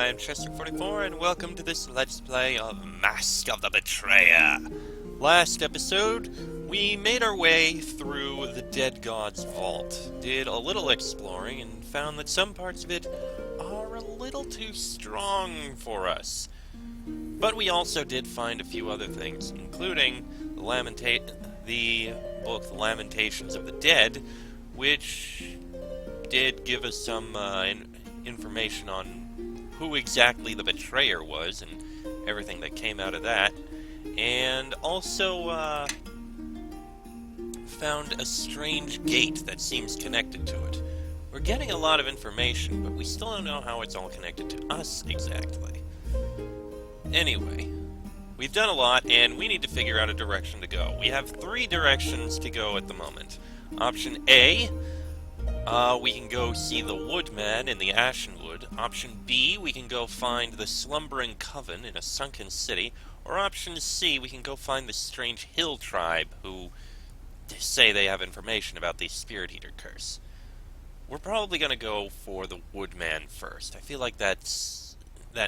I'm Chester44, and welcome to this Let's Play of Mask of the Betrayer. Last episode, we made our way through the Dead God's Vault, did a little exploring, and found that some parts of it are a little too strong for us. But we also did find a few other things, including the book The Lamentations of the Dead, which did give us some information on who exactly the betrayer was and everything that came out of that, and also found a strange gate that seems connected to it. We're getting a lot of information, but we still don't know how it's all connected to us exactly. Anyway, we've done a lot, and we need to figure out a direction to go. We have 3 directions to go at the moment. Option A, we can go see the Woodman in the Ashenwood. Option B, we can go find the Slumbering Coven in a sunken city. Or option C, we can go find the strange hill tribe who say they have information about the Spirit Eater curse. We're probably going to go for the Woodman first. I feel like that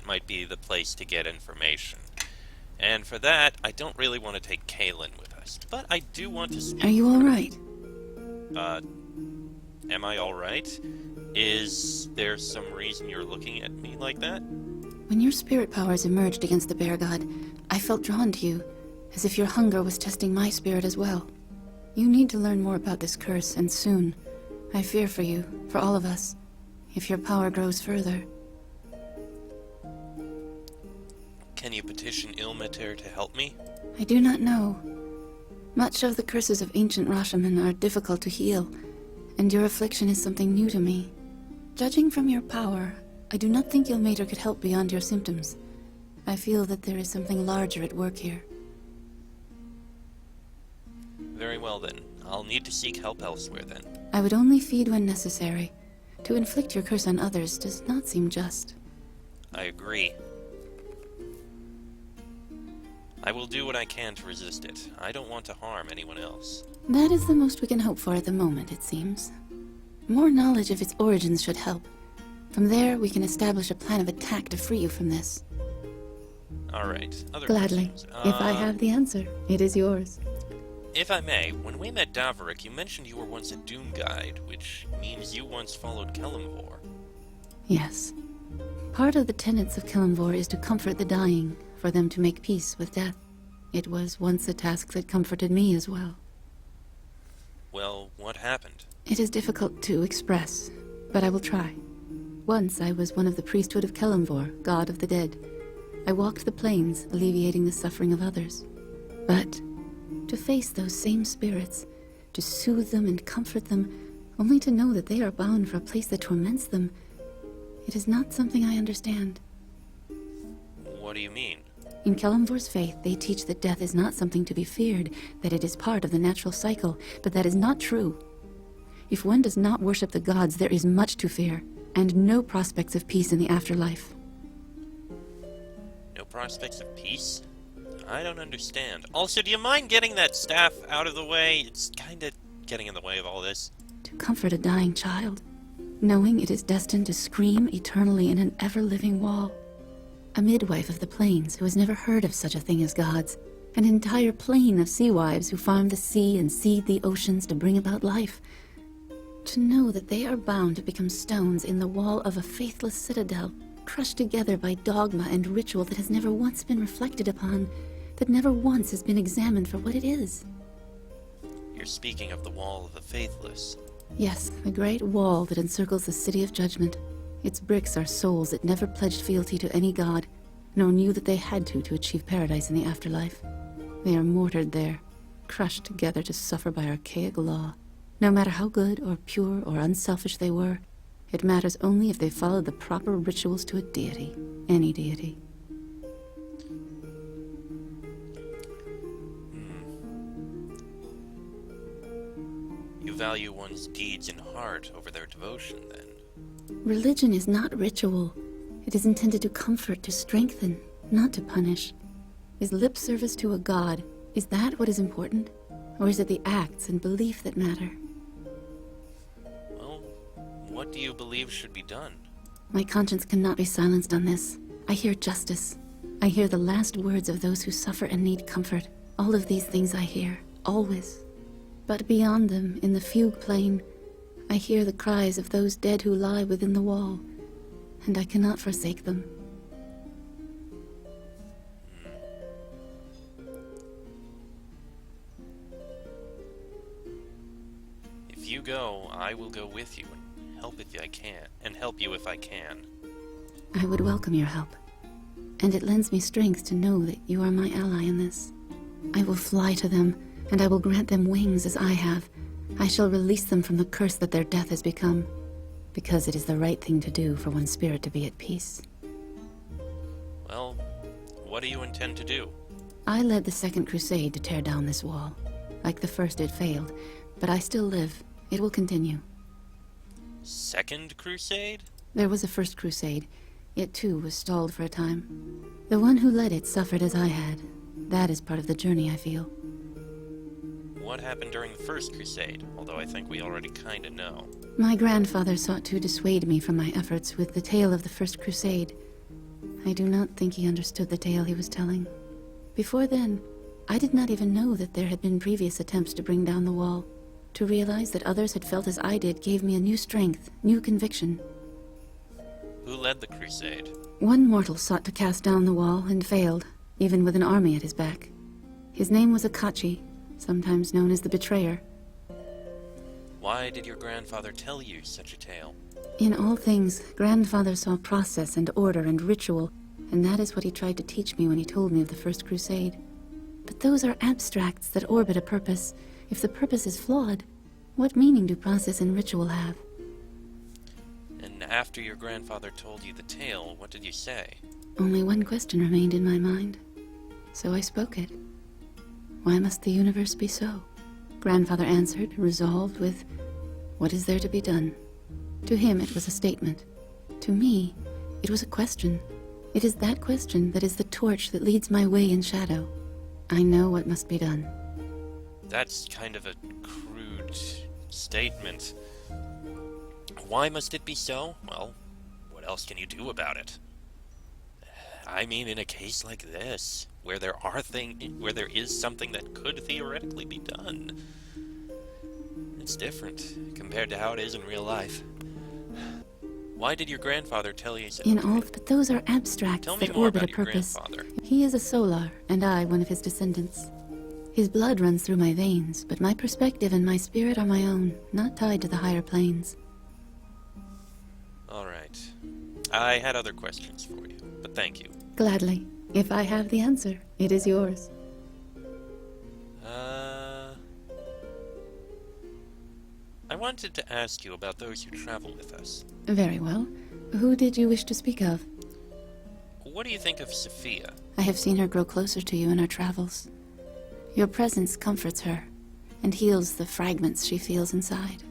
might be the place to get information. And for that, I don't really want to take Kaylin with us. But I do want to speak. Are you alright? Am I alright? Is there some reason you're looking at me like that? When your spirit powers emerged against the bear god, I felt drawn to you, as if your hunger was testing my spirit as well. You need to learn more about this curse, and soon. I fear for you, for all of us, if your power grows further. Can you petition Ilmater to help me? I do not know. Much of the curses of ancient Rashomon are difficult to heal, and your affliction is something new to me. Judging from your power, I do not think Ilmater could help beyond your symptoms. I feel that there is something larger at work here. Very well then. I'll need to seek help elsewhere then. I would only feed when necessary. To inflict your curse on others does not seem just. I agree. I will do what I can to resist it. I don't want to harm anyone else. That is the most we can hope for at the moment, it seems. More knowledge of its origins should help. From there, we can establish a plan of attack to free you from this. Alright, other Gladly. questions? If I have the answer, it is yours. If I may, when we met Daverick, you mentioned you were once a Doom Guide, which means you once followed Kelemvor. Yes. Part of the tenets of Kelemvor is to comfort the dying, for them to make peace with death. It was once a task that comforted me as well. Well, what happened? It is difficult to express, but I will try. Once I was one of the priesthood of Kelemvor, god of the dead. I walked the plains, alleviating the suffering of others. But to face those same spirits, to soothe them and comfort them, only to know that they are bound for a place that torments them, it is not something I understand. What do you mean? In Kelemvor's faith, they teach that death is not something to be feared, that it is part of the natural cycle, but that is not true. If one does not worship the gods, there is much to fear, and no prospects of peace in the afterlife. No prospects of peace? I don't understand. Also, do you mind getting that staff out of the way? It's kinda getting in the way of all this. To comfort a dying child, knowing it is destined to scream eternally in an ever-living wall. A midwife of the plains who has never heard of such a thing as gods. An entire plain of sea wives who farm the sea and seed the oceans to bring about life. To know that they are bound to become stones in the wall of a faithless citadel, crushed together by dogma and ritual that has never once been reflected upon, that never once has been examined for what it is. You're speaking of the Wall of the Faithless. Yes, the great wall that encircles the City of Judgment. Its bricks are souls that never pledged fealty to any god, nor knew that they had to achieve paradise in the afterlife. They are mortared there, crushed together to suffer by archaic law. No matter how good or pure or unselfish they were, it matters only if they followed the proper rituals to a deity, any deity. You value one's deeds and heart over their devotion, then. Religion is not ritual. It is intended to comfort, to strengthen, not to punish. Is lip service to a god, is that what is important? Or is it the acts and belief that matter? Well, what do you believe should be done? My conscience cannot be silenced on this. I hear justice. I hear the last words of those who suffer and need comfort. All of these things I hear, always. But beyond them, in the fugue plain, I hear the cries of those dead who lie within the wall, and I cannot forsake them. If you go, I will go with you and help if I can, and help you if I can. I would welcome your help, and it lends me strength to know that you are my ally in this. I will fly to them, and I will grant them wings as I have. I shall release them from the curse that their death has become, because it is the right thing to do for one's spirit to be at peace. Well, what do you intend to do? I led the Second Crusade to tear down this wall. Like the first, it failed, but I still live. It will continue. Second Crusade? There was a First Crusade. It too was stalled for a time. The one who led it suffered as I had. That is part of the journey, I feel. What happened during the First Crusade? Although I think we already kinda know. My grandfather sought to dissuade me from my efforts with the tale of the First Crusade. I do not think he understood the tale he was telling. Before then, I did not even know that there had been previous attempts to bring down the wall. To realize that others had felt as I did gave me a new strength, new conviction. Who led the crusade? One mortal sought to cast down the wall and failed, even with an army at his back. His name was Akachi, sometimes known as the Betrayer. Why did your grandfather tell you such a tale? In all things, grandfather saw process and order and ritual, and that is what he tried to teach me when he told me of the First Crusade. But those are abstracts that orbit a purpose. If the purpose is flawed, what meaning do process and ritual have? And after your grandfather told you the tale, what did you say? Only one question remained in my mind. So I spoke it. Why must the universe be so? Grandfather answered, resolved with, what is there to be done? To him it was a statement. To me, it was a question. It is that question that is the torch that leads my way in shadow. I know what must be done. That's kind of a crude statement. Why must it be so? Well, what else can you do about it? I mean, in a case like this, where there is something that could theoretically be done, it's different compared to how it is in real life. Why did your grandfather tell you so? But those are abstracts that orbit a purpose. He is a Solar, and I one of his descendants. His blood runs through my veins, but my perspective and my spirit are my own, not tied to the higher planes. All right. I had other questions for you, but thank you. Gladly. If I have the answer, it is yours. I wanted to ask you about those who travel with us. Very well. Who did you wish to speak of? What do you think of Sophia? I have seen her grow closer to you in our travels. Your presence comforts her, and heals the fragments she feels inside.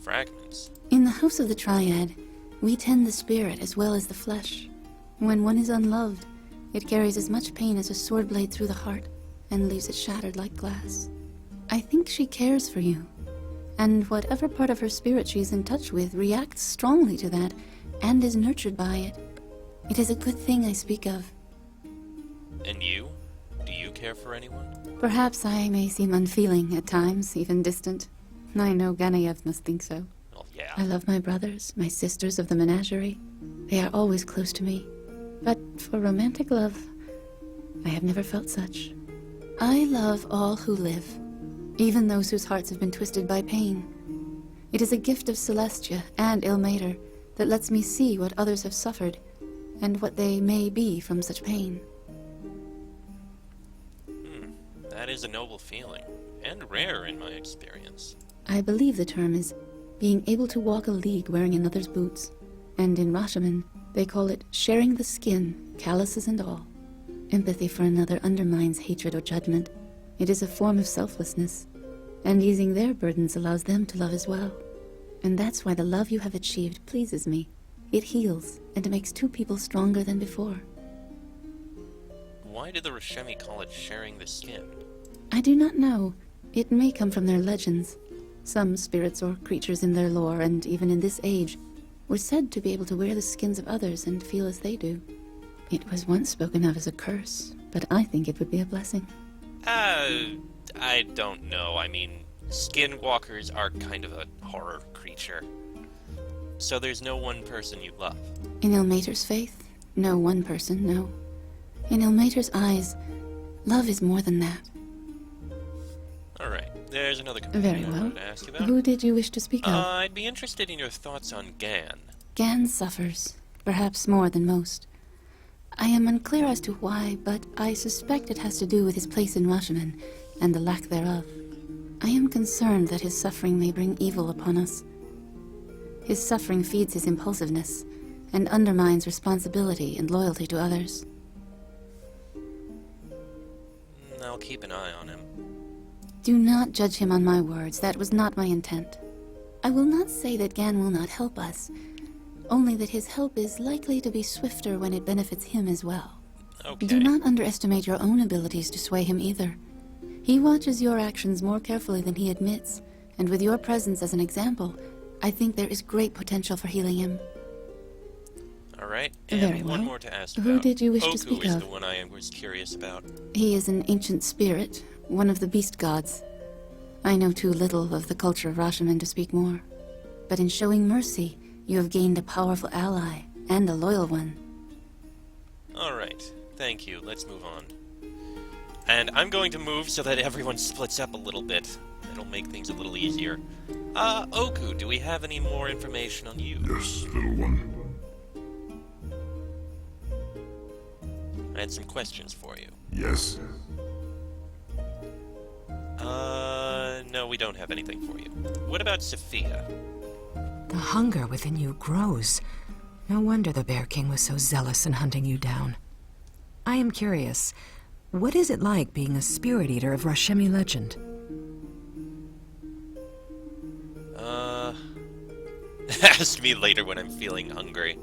Fragments? In the House of the Triad, we tend the spirit as well as the flesh. When one is unloved, it carries as much pain as a sword blade through the heart, and leaves it shattered like glass. I think she cares for you, and whatever part of her spirit she is in touch with reacts strongly to that, and is nurtured by it. It is a good thing I speak of. And you? Do you care for anyone? Perhaps I may seem unfeeling at times, even distant. I know Ganayev must think so. Well, yeah. I love my brothers, my sisters of the menagerie. They are always close to me. But for romantic love, I have never felt such. I love all who live, even those whose hearts have been twisted by pain. It is a gift of Celestia and Ilmater that lets me see what others have suffered, and what they may be from such pain. That is a noble feeling, and rare in my experience. I believe the term is being able to walk a league wearing another's boots, and in Rashomon, they call it sharing the skin, calluses and all. Empathy for another undermines hatred or judgment. It is a form of selflessness, and easing their burdens allows them to love as well. And that's why the love you have achieved pleases me. It heals, and makes two people stronger than before. Why did the Rashemi call it sharing the skin? I do not know. It may come from their legends. Some spirits or creatures in their lore, and even in this age, were said to be able to wear the skins of others and feel as they do. It was once spoken of as a curse, but I think it would be a blessing. I don't know. I mean, skinwalkers are kind of a horror creature. So there's no one person you love. In Ilmater's faith, no one person, no. In Ilmater's eyes, love is more than that. Alright, there's another Very companion I well. wanted to ask you about. Who did you wish to speak of? I'd be interested in your thoughts on Gan. Gan suffers, perhaps more than most. I am unclear as to why, but I suspect it has to do with his place in Rashomon, and the lack thereof. I am concerned that his suffering may bring evil upon us. His suffering feeds his impulsiveness, and undermines responsibility and loyalty to others. I'll keep an eye on him. Do not judge him on my words. That was not my intent. I will not say that Gan will not help us, only that his help is likely to be swifter when it benefits him as well. Okay. Do not underestimate your own abilities to sway him either. He watches your actions more carefully than he admits, and with your presence as an example, I think there is great potential for healing him. Alright, and Very one well. more to ask Who about. did you wish to Oku speak is of? the one I was curious about. He is an ancient spirit, one of the beast gods. I know too little of the culture of Rashomon to speak more, but in showing mercy, you have gained a powerful ally, and a loyal one. Alright, thank you. Let's move on. And I'm going to move so that everyone splits up a little bit. It'll make things a little easier. Oku, do we have any more information on you? Yes, little one. I had some questions for you. Yes. No, we don't have anything for you. What about Sophia? The hunger within you grows. No wonder the Bear King was so zealous in hunting you down. I am curious, what is it like being a spirit eater of Rashemi legend? Ask me later when I'm feeling hungry.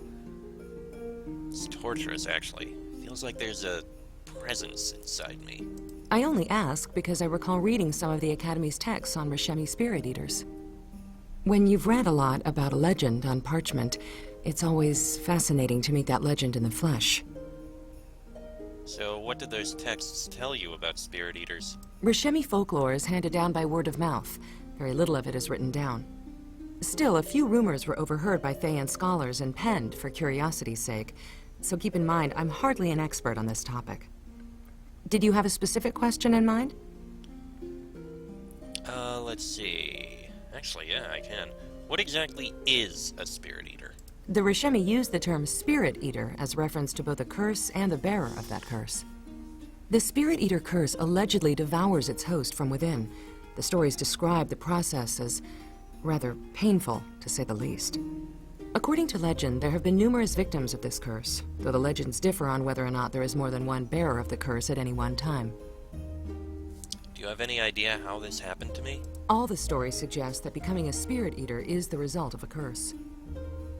It's torturous, actually. Feels like there's a presence inside me. I only ask because I recall reading some of the Academy's texts on Rashemi spirit eaters. When you've read a lot about a legend on parchment, it's always fascinating to meet that legend in the flesh. So, what did those texts tell you about spirit eaters? Rashemi folklore is handed down by word of mouth. Very little of it is written down. Still, a few rumors were overheard by Thayan scholars and penned for curiosity's sake, so keep in mind I'm hardly an expert on this topic. Did you have a specific question in mind? Let's see. Actually, yeah, I can. What exactly is a spirit eater? The Rashemi used the term spirit eater as reference to both a curse and the bearer of that curse. The spirit eater curse allegedly devours its host from within. The stories describe the process as rather painful, to say the least. According to legend, there have been numerous victims of this curse, though the legends differ on whether or not there is more than one bearer of the curse at any one time. Do you have any idea how this happened to me? All the stories suggest that becoming a spirit eater is the result of a curse.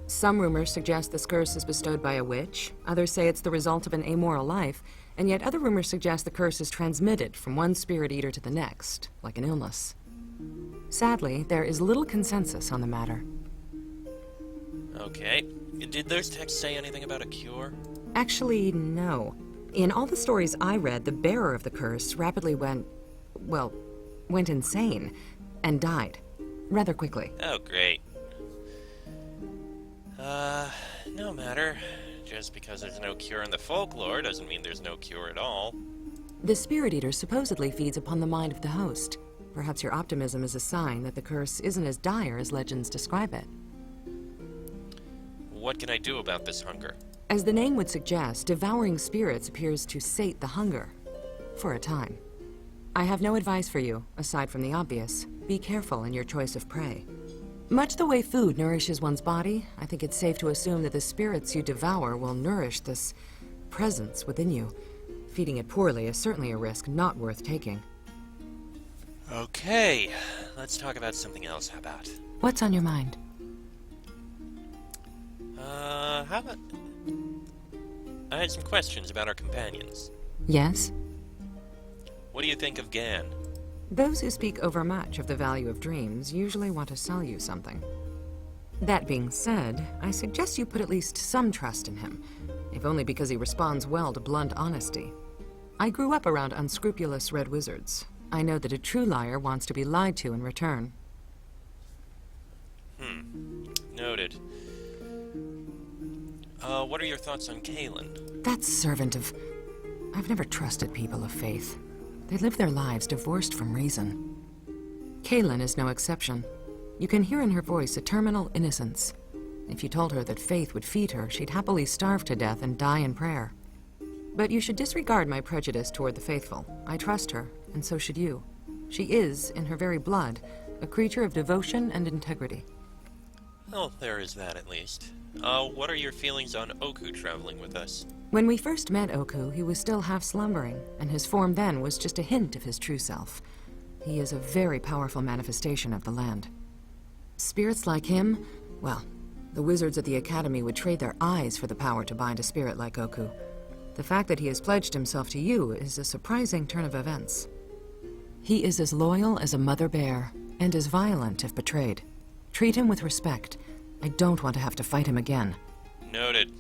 Some rumors suggest this curse is bestowed by a witch, others say it's the result of an amoral life, and yet other rumors suggest the curse is transmitted from one spirit eater to the next, like an illness. Sadly, there is little consensus on the matter. Okay. Did those texts say anything about a cure? Actually, no. In all the stories I read, the bearer of the curse rapidly went insane and died rather quickly. Oh, great. No matter. Just because there's no cure in the folklore doesn't mean there's no cure at all. The spirit eater supposedly feeds upon the mind of the host. Perhaps your optimism is a sign that the curse isn't as dire as legends describe it. What can I do about this hunger? As the name would suggest, devouring spirits appears to sate the hunger. For a time. I have no advice for you, aside from the obvious. Be careful in your choice of prey. Much the way food nourishes one's body, I think it's safe to assume that the spirits you devour will nourish this presence within you. Feeding it poorly is certainly a risk not worth taking. Okay, let's talk about something else. How about? What's on your mind? How about... I had some questions about our companions. Yes? What do you think of Gan? Those who speak overmuch of the value of dreams usually want to sell you something. That being said, I suggest you put at least some trust in him, if only because he responds well to blunt honesty. I grew up around unscrupulous red wizards. I know that a true liar wants to be lied to in return. Noted. What are your thoughts on Kalen? That servant of... I've never trusted people of faith. They live their lives divorced from reason. Kaylin is no exception. You can hear in her voice a terminal innocence. If you told her that faith would feed her, she'd happily starve to death and die in prayer. But you should disregard my prejudice toward the faithful. I trust her, and so should you. She is, in her very blood, a creature of devotion and integrity. Well, there is that at least. What are your feelings on Oku traveling with us? When we first met Oku, he was still half slumbering, and his form then was just a hint of his true self. He is a very powerful manifestation of the land. Spirits like him, well, the wizards at the Academy would trade their eyes for the power to bind a spirit like Oku. The fact that he has pledged himself to you is a surprising turn of events. He is as loyal as a mother bear, and as violent if betrayed. Treat him with respect. I don't want to have to fight him again. Noted.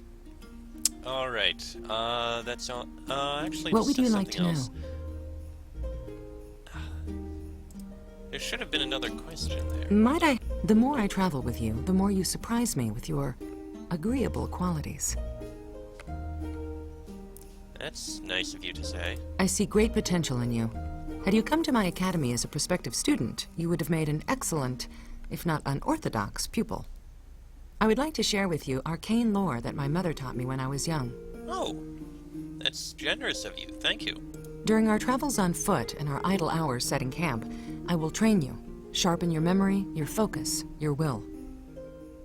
Alright, that's all. Actually, What would you like something to else. know? There should have been another question there. Might I? The more I travel with you, the more you surprise me with your agreeable qualities. That's nice of you to say. I see great potential in you. Had you come to my academy as a prospective student, you would have made an excellent, if not unorthodox, pupil. I would like to share with you arcane lore that my mother taught me when I was young. Oh, that's generous of you. Thank you. During our travels on foot and our idle hours setting camp, I will train you, sharpen your memory, your focus, your will.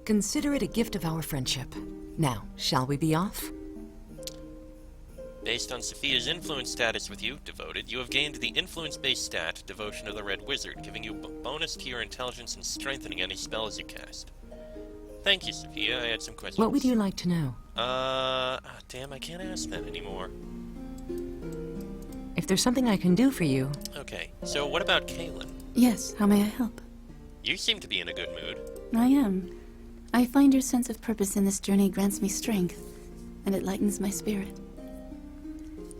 Consider it a gift of our friendship. Now, shall we be off? Based on Sophia's influence status with you, Devoted, you have gained the influence-based stat, Devotion of the Red Wizard, giving you bonus to your intelligence and strengthening any spells you cast. Thank you, Sophia. I had some questions. What would you like to know? Damn, I can't ask that anymore. If there's something I can do for you... Okay, so what about Kaylin? Yes, how may I help? You seem to be in a good mood. I am. I find your sense of purpose in this journey grants me strength, and it lightens my spirit.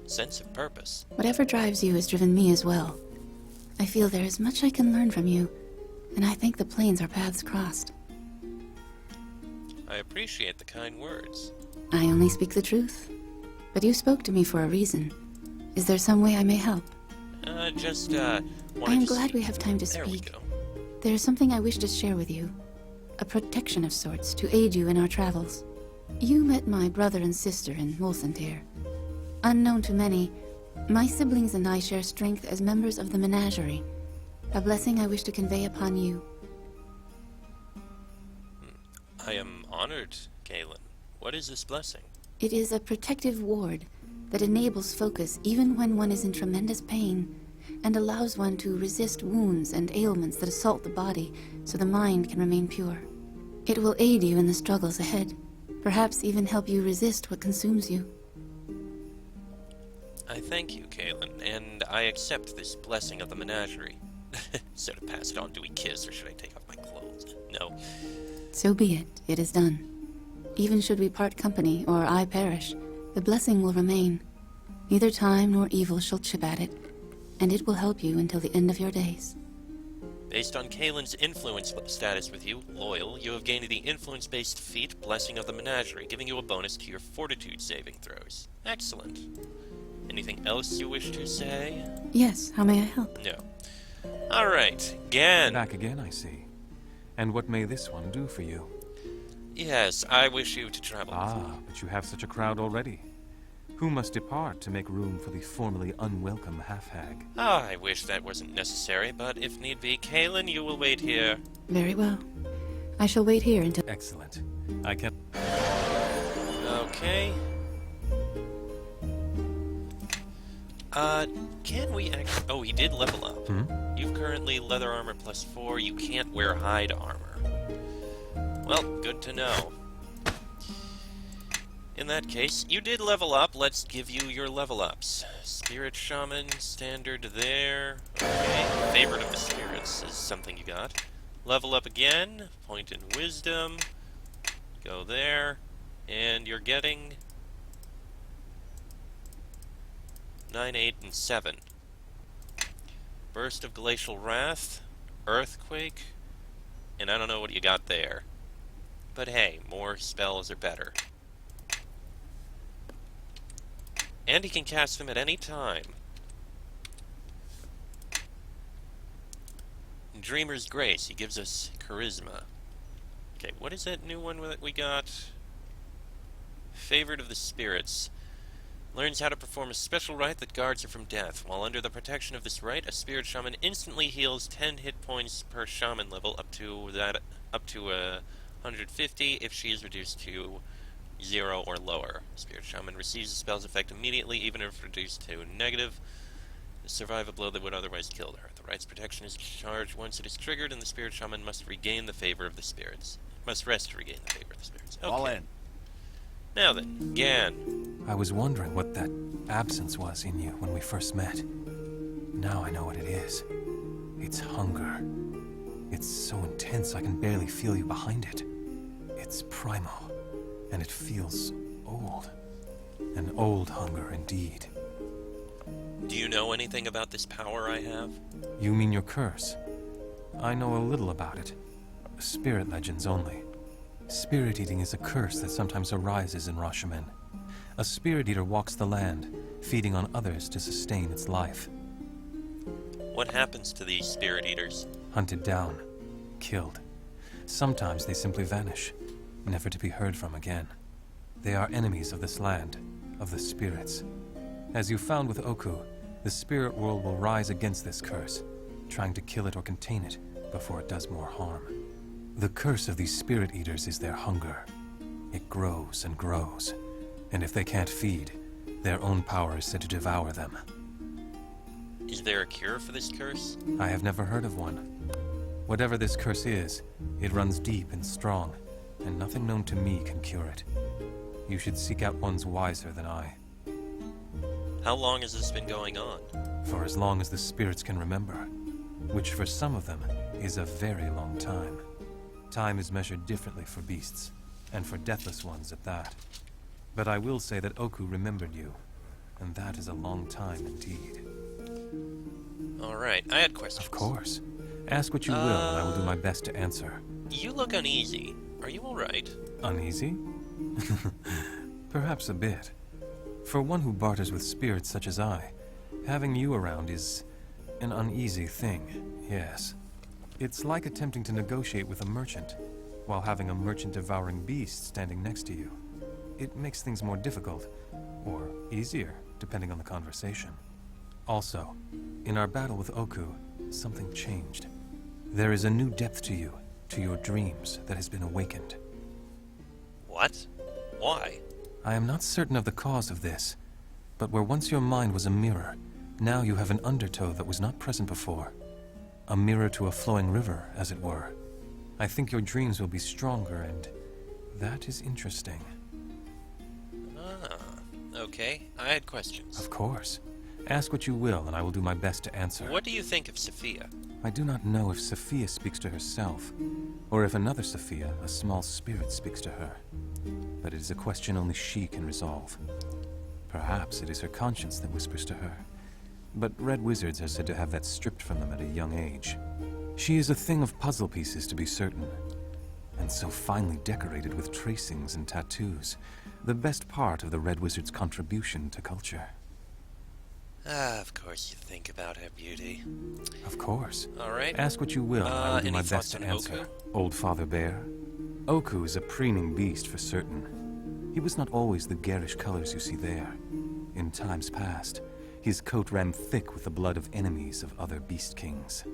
Sense of purpose. Whatever drives you has driven me as well. I feel there is much I can learn from you, and I think the planes our paths crossed. I appreciate the kind words. I only speak the truth. But you spoke to me for a reason. Is there some way I may help? Wanted I am to glad see. we have time to There we speak. go. There is something I wish to share with you. A protection of sorts to aid you in our travels. You met my brother and sister in Wolcentir. Unknown to many, my siblings and I share strength as members of the menagerie. A blessing I wish to convey upon you. I am honored, Kaylin. What is this blessing? It is a protective ward that enables focus even when one is in tremendous pain, and allows one to resist wounds and ailments that assault the body so the mind can remain pure. It will aid you in the struggles ahead, perhaps even help you resist what consumes you. I thank you, Kaylin, and I accept this blessing of the menagerie. So to pass it on, do we kiss, or should I take off my clothes? No. So be it, it is done. Even should we part company, or I perish, the blessing will remain. Neither time nor evil shall chip at it, and it will help you until the end of your days. Based on Kaylin's influence status with you, Loyal, you have gained the influence-based feat Blessing of the Menagerie, giving you a bonus to your Fortitude saving throws. Excellent. Anything else you wish to say? Yes, how may I help? No. Alright, Gan. Back again, I see. And what may this one do for you? Yes, I wish you to travel with me. Ah, but you have such a crowd already. Who must depart to make room for the formerly unwelcome half-hag? Ah, I wish that wasn't necessary, but if need be, Kaylin, you will wait here. Very well. I shall wait here until... Excellent. I can... Okay. Can we actually... Oh, he did level up. You've currently leather armor +4. You can't wear hide armor. Well, good to know. In that case, you did level up. Let's give you your level ups. Spirit Shaman, standard there. Okay. Favorite of the spirits is something you got. Level up again, point in wisdom, go there, and you're getting 9, 8, and 7. Burst of Glacial Wrath, Earthquake, and I don't know what you got there. But hey, more spells are better. And he can cast them at any time. Dreamer's Grace, he gives us Charisma. Okay, what is that new one that we got? Favored of the Spirits. Learns how to perform a special rite that guards her from death. While under the protection of this rite, a spirit shaman instantly heals 10 hit points per shaman level up to 150 if she is reduced to 0 or lower. Spirit shaman receives the spell's effect immediately, even if reduced to negative. Survive a blow that would otherwise kill her. The rite's protection is charged once it is triggered, and the spirit shaman must regain the favor of the spirits. Must rest to regain the favor of the spirits. Okay. All in. Now then, Gan. I was wondering what that absence was in you when we first met. Now I know what it is. It's hunger. It's so intense I can barely feel you behind it. It's primal, and it feels old. An old hunger indeed. Do you know anything about this power I have? You mean your curse? I know a little about it. Spirit legends only. Spirit eating is a curse that sometimes arises in Rashomon. A spirit eater walks the land, feeding on others to sustain its life. What happens to these spirit eaters? Hunted down, killed. Sometimes they simply vanish, never to be heard from again. They are enemies of this land, of the spirits. As you found with Oku, the spirit world will rise against this curse, trying to kill it or contain it before it does more harm. The curse of these spirit eaters is their hunger. It grows and grows, and if they can't feed, their own power is said to devour them. Is there a cure for this curse? I have never heard of one. Whatever this curse is, it runs deep and strong, and nothing known to me can cure it. You should seek out ones wiser than I. How long has this been going on? For as long as the spirits can remember, which for some of them is a very long time. Time is measured differently for beasts, and for deathless ones at that. But I will say that Oku remembered you, and that is a long time indeed. Alright, I had questions. Of course. Ask what you will, and I will do my best to answer. You look uneasy. Are you alright? Uneasy? Perhaps a bit. For one who barters with spirits such as I, having you around is an uneasy thing, yes. It's like attempting to negotiate with a merchant, while having a merchant-devouring beast standing next to you. It makes things more difficult, or easier, depending on the conversation. Also, in our battle with Oku, something changed. There is a new depth to you, to your dreams, that has been awakened. What? Why? I am not certain of the cause of this, but where once your mind was a mirror, now you have an undertow that was not present before. A mirror to a flowing river, as it were. I think your dreams will be stronger, and that is interesting. Ah, okay. I had questions. Of course. Ask what you will, and I will do my best to answer. What do you think of Sophia? I do not know if Sophia speaks to herself, or if another Sophia, a small spirit, speaks to her. But it is a question only she can resolve. Perhaps it is her conscience that whispers to her. But red wizards are said to have that stripped from them at a young age. She is a thing of puzzle pieces, to be certain, and so finely decorated with tracings and tattoos, the best part of the red wizard's contribution to culture. Ah, of course you think about her beauty. Of course. Alright. Ask what you will, and I will do any my thoughts best to on answer. Oku? Old Father Bear? Oku is a preening beast for certain. He was not always the garish colors you see there. In times past, his coat ran thick with the blood of enemies of other beast kings.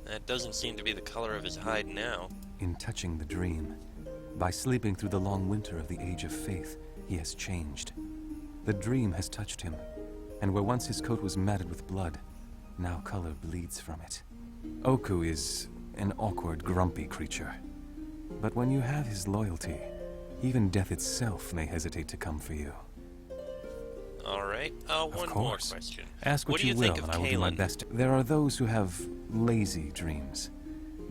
That doesn't seem to be the color of his hide now. In touching the dream, by sleeping through the long winter of the Age of Faith, he has changed. The dream has touched him, and where once his coat was matted with blood, now color bleeds from it. Oku is an awkward, grumpy creature. But when you have his loyalty, even death itself may hesitate to come for you. Alright. One more question. Ask what do you you will, think of and I will do my Kalen? best. There are those who have lazy dreams.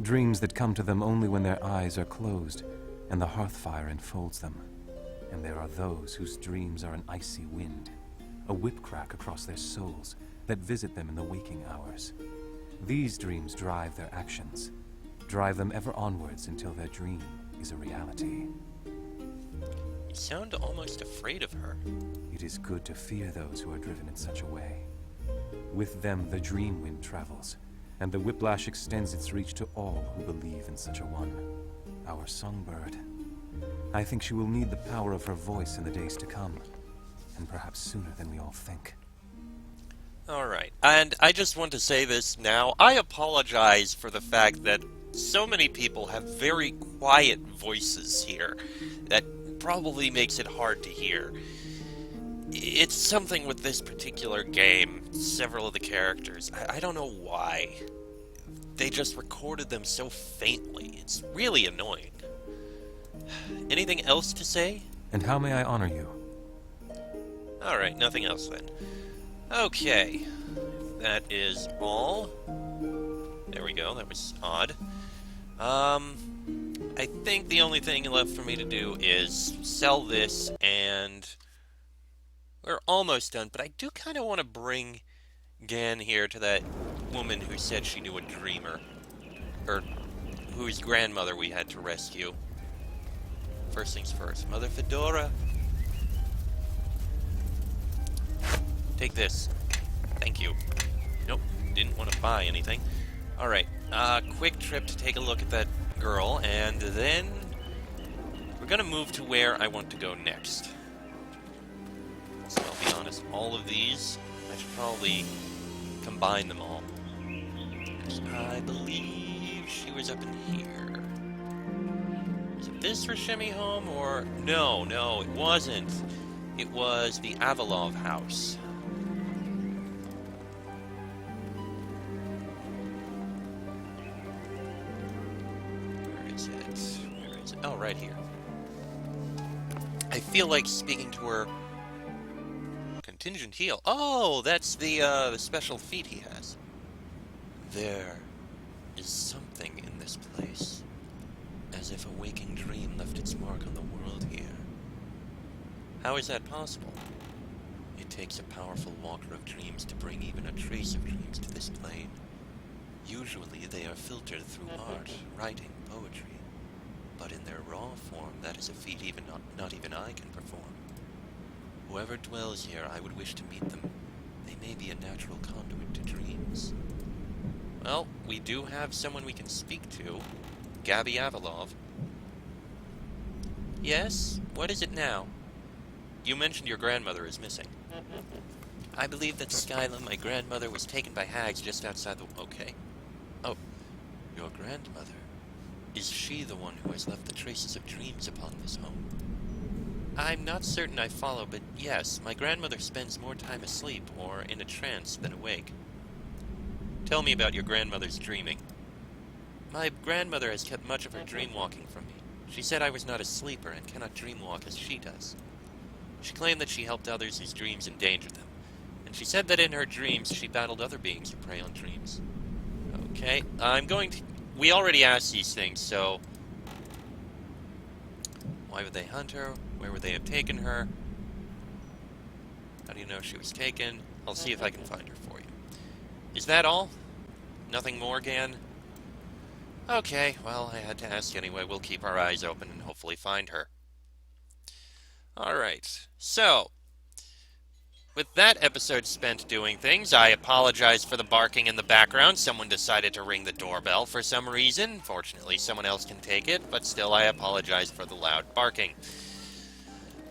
Dreams that come to them only when their eyes are closed and the hearth fire enfolds them. And there are those whose dreams are an icy wind, a whip crack across their souls that visit them in the waking hours. These dreams drive their actions, drive them ever onwards until their dream is a reality. You sound almost afraid of her. It is good to fear those who are driven in such a way. With them the dream wind travels, and the whiplash extends its reach to all who believe in such a one. Our songbird. I think she will need the power of her voice in the days to come, and perhaps sooner than we all think. Alright, and I just want to say this now. I apologize for the fact that so many people have very quiet voices here. That probably makes it hard to hear. It's something with this particular game. Several of the characters, I don't know why. They just recorded them so faintly. It's really annoying. Anything else to say? And how may I honor you? Alright, nothing else then. Okay. That is all. There we go, that was odd. I think the only thing left for me to do is sell this, and we're almost done, but I do kind of want to bring Gan here to that woman who said she knew a dreamer, or whose grandmother we had to rescue. First things first, Mother Fedora. Take this. Thank you. Nope, didn't want to buy anything. Alright, quick trip to take a look at that girl, and then we're gonna move to where I want to go next. So I'll be honest, all of these, I should probably combine them all. I believe she was up in here. Is it this Rishemi home, or... No, it wasn't. It was the Avalov house. Where is it? Oh, right here. I feel like speaking to her... Contingent heal. Oh, that's the special feat he has. There is something in this place, as if a waking dream left its mark on the world here. How is that possible? It takes a powerful walker of dreams to bring even a trace of dreams to this plane. Usually they are filtered through art, writing, poetry, but in their raw form that is a feat not even I can perform. Whoever dwells here, I would wish to meet them. They may be a natural conduit to dreams. Well, we do have someone we can speak to. Gabby Avalov. Yes? What is it now? You mentioned your grandmother is missing. I believe that Skyla, my grandmother, was taken by hags just outside the... Okay. Oh, your grandmother. Is she the one who has left the traces of dreams upon this home? I'm not certain I follow, but yes, my grandmother spends more time asleep or in a trance than awake. Tell me about your grandmother's dreaming. My grandmother has kept much of her dream walking from me. She said I was not a sleeper and cannot dream walk as she does. She claimed that she helped others whose dreams endangered them, and she said that in her dreams she battled other beings who prey on dreams. Okay, we already asked these things, so... Why would they hunt her? Where would they have taken her? How do you know she was taken? I'll see if I can find her for you. Is that all? Nothing more, Gan? Okay, well, I had to ask anyway. We'll keep our eyes open and hopefully find her. Alright, so... with that episode spent doing things, I apologize for the barking in the background. Someone decided to ring the doorbell for some reason. Fortunately, someone else can take it, but still I apologize for the loud barking.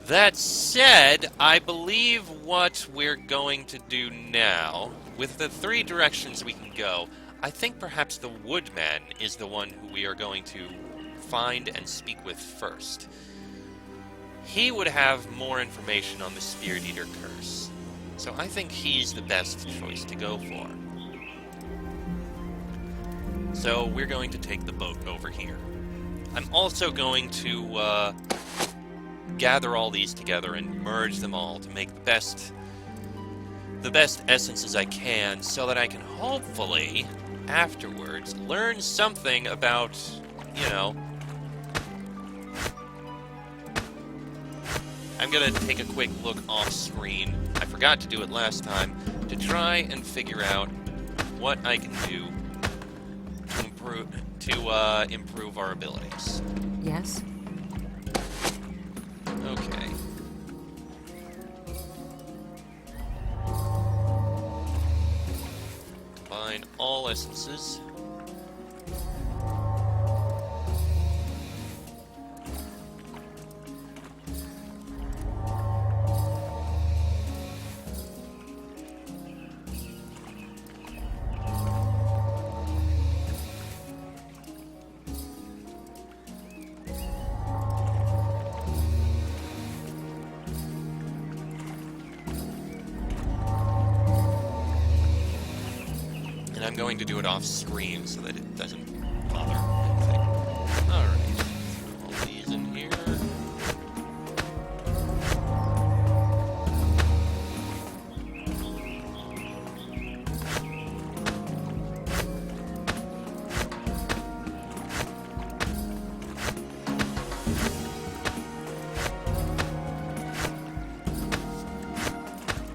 That said, I believe what we're going to do now, with the 3 directions we can go, I think perhaps the Woodman is the one who we are going to find and speak with first. He would have more information on the Spirit Eater curse, so I think he's the best choice to go for. So we're going to take the boat over here. I'm also going to gather all these together and merge them all to make the best essences I can, so that I can hopefully afterwards, learn something about, you know... I'm gonna take a quick look off screen. I forgot to do it last time, to try and figure out what I can do to improve our abilities. Yes? Okay. Combine all essences. And I'm going to do it off screen so that it doesn't bother anything. Alright. Throw all these in here.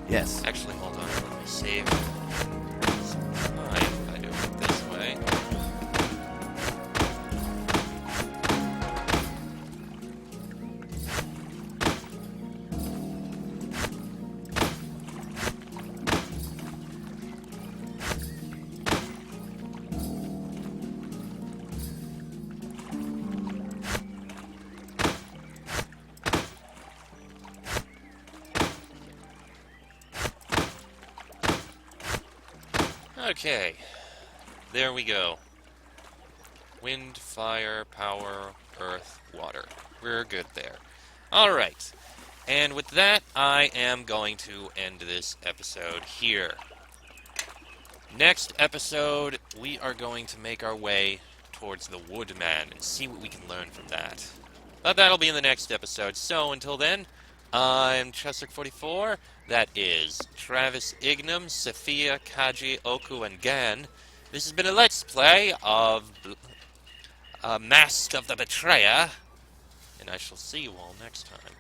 Yes. Actually, hold on. Let me save. It's fine if I do it this way. Okay, there we go. Wind, fire, power, earth, water. We're good there. Alright, and with that, I am going to end this episode here. Next episode, we are going to make our way towards the Woodman and see what we can learn from that. But that'll be in the next episode, so until then, I'm Cheswick44. That is Travis Ignam, Sophia, Kaji, Oku, and Gan. This has been a Let's Play of Mask of the Betrayer, and I shall see you all next time.